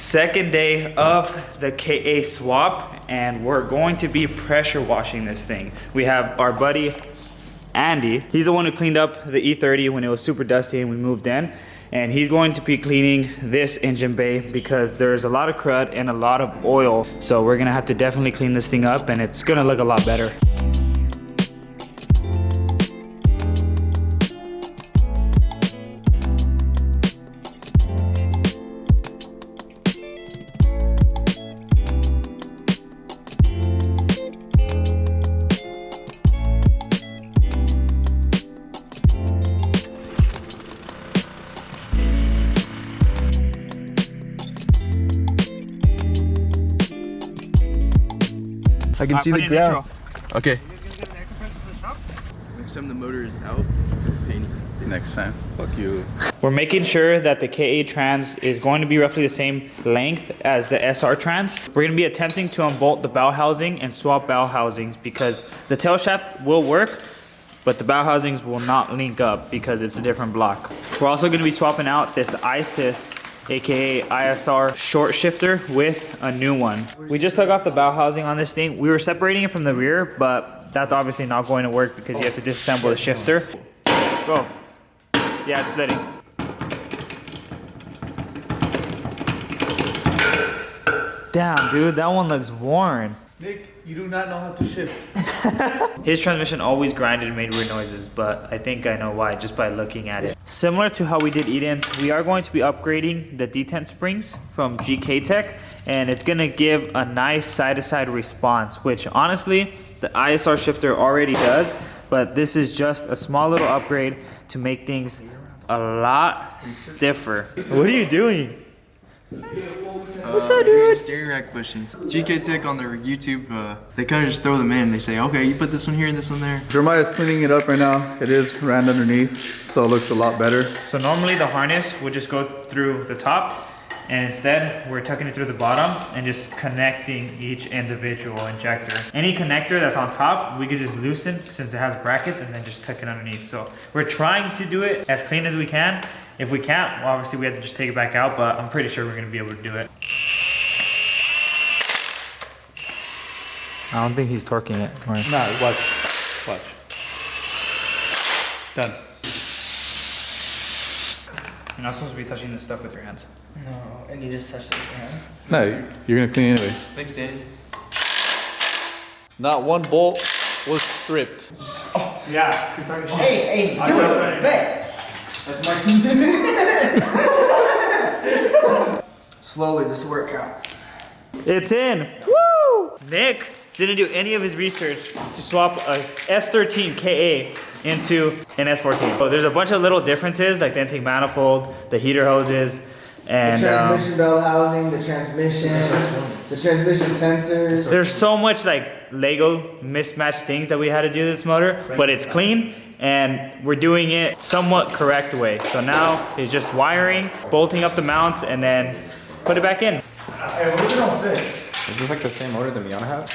Second day of the KA swap, and we're going to be pressure washing this thing. We have our buddy Andy. He's the one who cleaned up the E30 when it was super dusty and we moved in. And he's going to be cleaning this engine bay because there's a lot of crud and a lot of oil. So we're gonna have to definitely clean this thing up, and it's gonna look a lot better. I can see the ground. Okay. Next time the motor is out, next time. Fuck you. We're making sure that the KA trans is going to be roughly the same length as the SR trans. We're going to be attempting to unbolt the bow housing and swap bow housings because the tail shaft will work, but the bow housings will not link up because it's a different block. We're also going to be swapping out this ISIS, aka ISR short shifter, with a new one. We just took off the bow housing on this thing. We were separating it from the rear, but that's obviously not going to work because you have to disassemble the shifter. Go. Yeah, it's splitting. Damn, dude, that one looks worn. Nick, you do not know how to shift. His transmission always grinded and made weird noises, but I think I know why just by looking at it. Similar to how we did Eden's, we are going to be upgrading the detent springs from GK Tech, and it's gonna give a nice side-to-side response, which honestly, the ISR shifter already does, but this is just a small little upgrade to make things a lot stiffer. What are you doing? What's up, dude? Steering rack bushings. GK Tech on their YouTube, they kind of just throw them in. They say, okay, you put this one here and this one there. Jeremiah's cleaning it up right now. It is ran underneath, so it looks a lot better. So normally the harness would just go through the top, and instead we're tucking it through the bottom and just connecting each individual injector. Any connector that's on top, we could just loosen since it has brackets and then just tuck it underneath. So we're trying to do it as clean as we can. If we can't, well, obviously we have to just take it back out, but I'm pretty sure we're gonna be able to do it. I don't think he's torquing it. Right. Nah, watch. Done. You're not supposed to be touching this stuff with your hands. No, and you just touched it with your hands? No, you're gonna clean anyways. Thanks, Danny. Not one bolt was stripped. Oh, yeah. Keep talking shit. Hey, do it, bet. That's my Slowly, this work counts. It's in. Woo! Nick didn't do any of his research to swap a S13 KA into an S14. So there's a bunch of little differences, like the intake manifold, the heater hoses, and The transmission bell housing, the transmission sensors. there's so much like Lego mismatched things that we had to do to this motor, but it's clean and we're doing it somewhat correct way. So now it's just wiring, bolting up the mounts, and then put it back in. Hey, what don't fit? Is this like the same motor that Miata has?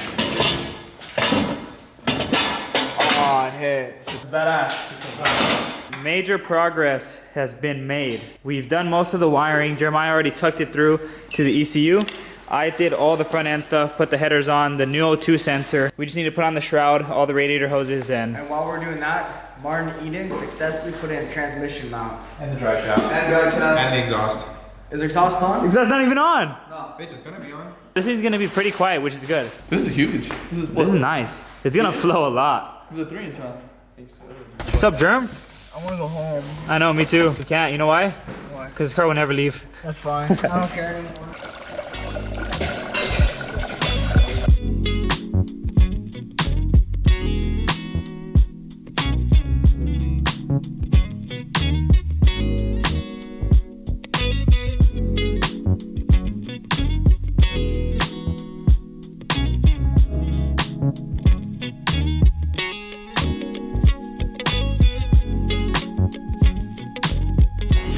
Oh, it hits. It's badass. Major progress has been made. We've done most of the wiring. Jeremiah already tucked it through to the ECU. I did all the front end stuff, put the headers on, the new O2 sensor. We just need to put on the shroud, all the radiator hoses, and while we're doing that, Martin Eden successfully put in a transmission mount. And the drive shaft. And the exhaust. Is the exhaust on? exhaust's not even on. No, bitch, it's gonna be on. This thing's gonna be pretty quiet, which is good. This is huge. This is nice. It's gonna flow a lot. This is a 3-inch, huh? What's up, Germ? I want to go home. I know, me too. We can't, you know why? Why? Because this car will never leave. That's fine. I don't care anymore.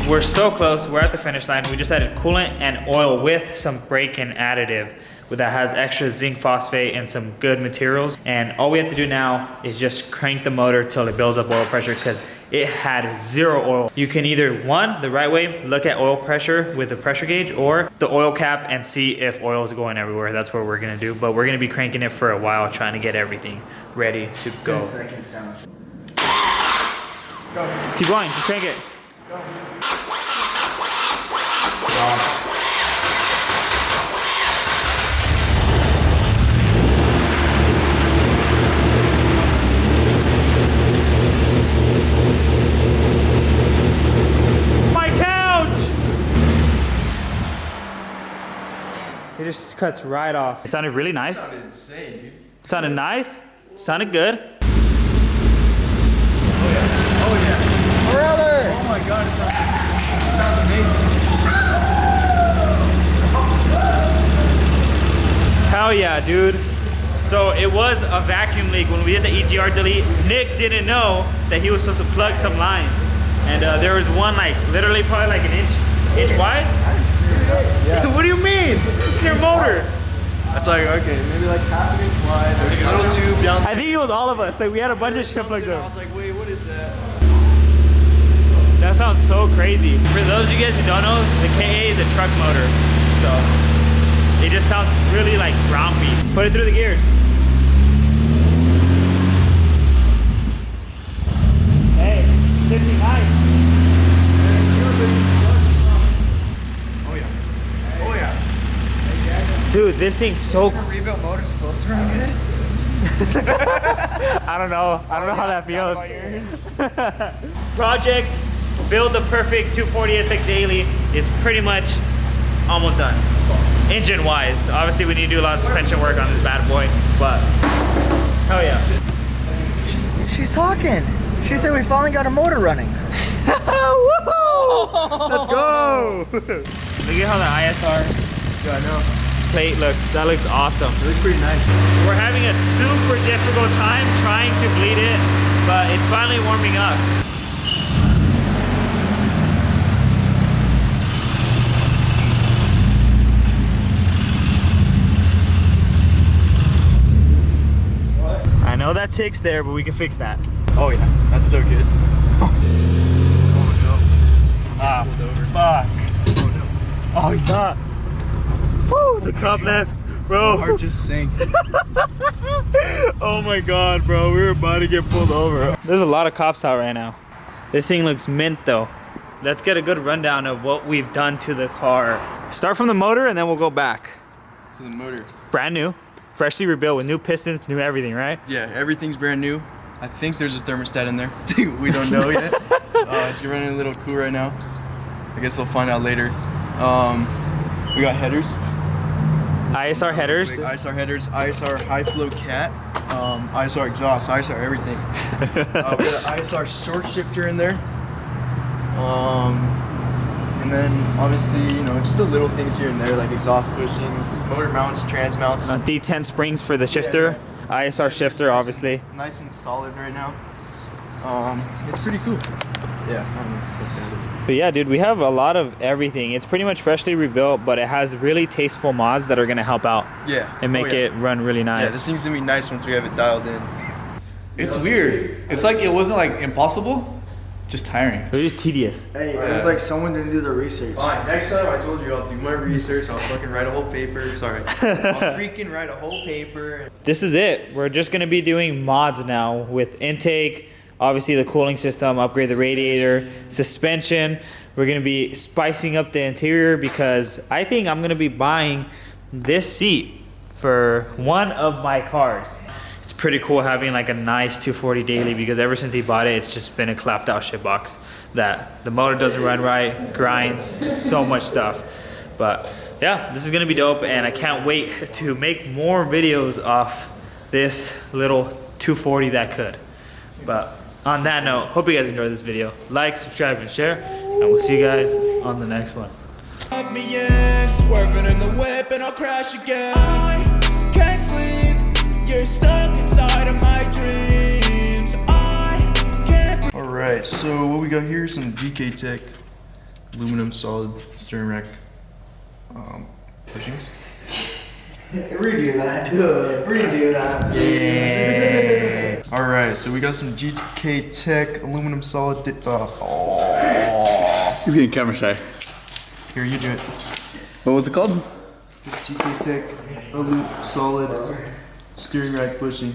We're so close, we're at the finish line. We just added coolant and oil with some break-in additive that has extra zinc phosphate and some good materials. And all we have to do now is just crank the motor till it builds up oil pressure, because it had 0 oil. You can either, one, the right way, look at oil pressure with a pressure gauge, or the oil cap and see if oil is going everywhere. That's what we're gonna do. But we're gonna be cranking it for a while, trying to get everything ready to go. 10 seconds sandwich. Keep going, just crank it. My couch! It just cuts right off. It sounded really nice. Sounded insane, dude. Sounded nice. Sounded good. Brother! Oh my god, it sounds amazing. Hell yeah, dude. So it was a vacuum leak when we did the EGR delete. Nick didn't know that he was supposed to plug some lines. And there was one like literally probably like an inch wide. Yeah. What do you mean? It's your motor. That's like, okay, maybe like half an inch wide. There's a little tube down I think it was all of us. Like we had a bunch of shit plugged I up. was like, wait, what is that? That sounds so crazy. For those of you guys who don't know, the KA is a truck motor. So it just sounds really like ground beef. Put it through the gears. Hey, 59. Oh yeah. Oh yeah. Dude, this thing's so Rebuilt motor's supposed to run good? I don't know how that feels. Project build the perfect 240 SX daily is pretty much almost done. Engine wise, obviously we need to do a lot of suspension work on this bad boy, but hell yeah. She's talking. She said we finally got a motor running. Woohoo! Let's go! Look at how the ISR Yeah, I know. plate looks. That looks awesome. It looks pretty nice. We're having a super difficult time trying to bleed it, but it's finally warming up. I know that tick's there, but we can fix that. Oh yeah, that's so good. Oh no. Ah, fuck. Oh no. Oh, he's not. Woo, the cup left, bro. My heart just sank. Oh my god, bro, we were about to get pulled over. There's a lot of cops out right now. This thing looks mint though. Let's get a good rundown of what we've done to the car. Start from the motor and then we'll go back. So the motor. Brand new, freshly rebuilt with new pistons, new everything, right? Yeah, everything's brand new. I think there's a thermostat in there. We don't know yet. It's running a little cool right now. I guess we'll find out later. We got headers. ISR headers. Big ISR headers, ISR high flow cat, ISR exhaust, ISR everything. We got an ISR short shifter in there. And then obviously, you know, just the little things here and there like exhaust bushings, motor mounts, trans mounts. D10 springs for the shifter. ISR shifter, obviously. Nice and solid right now. It's pretty cool. Yeah, I don't know what that is. But yeah, dude, we have a lot of everything. It's pretty much freshly rebuilt, but it has really tasteful mods that are gonna help out Yeah. and make it run really nice. Yeah, this thing's gonna be nice once we have it dialed in. It's weird. It's like it wasn't like impossible, just tiring. It was just tedious. Hey, it was like someone didn't do the research. Fine, next time I told you I'll do my research, I'll fucking write a whole paper. Sorry. I'll freaking write a whole paper. This is it. We're just gonna be doing mods now with intake, obviously the cooling system, upgrade the radiator, suspension. We're gonna be spicing up the interior because I think I'm gonna be buying this seat for one of my cars. It's pretty cool having like a nice 240 daily because ever since he bought it, it's just been a clapped out shit box that the motor doesn't run right, grinds, just so much stuff. But yeah, this is gonna be dope and I can't wait to make more videos off this little 240 that could. But on that note, hope you guys enjoyed this video. Like, subscribe, and share, and we'll see you guys on the next one. Love me in, swerving in the whip and I'll crash again. I can't sleep, you're stuck inside of my dreams. I can't. Alright, so what we got here is some GK Tech aluminum solid steering rack bushings. Redo that. Redo that. Yeah. All right, so we got some GK Tech aluminum solid. He's getting camera shy. Here, you do it. What was it called? GK Tech solid steering rack bushing.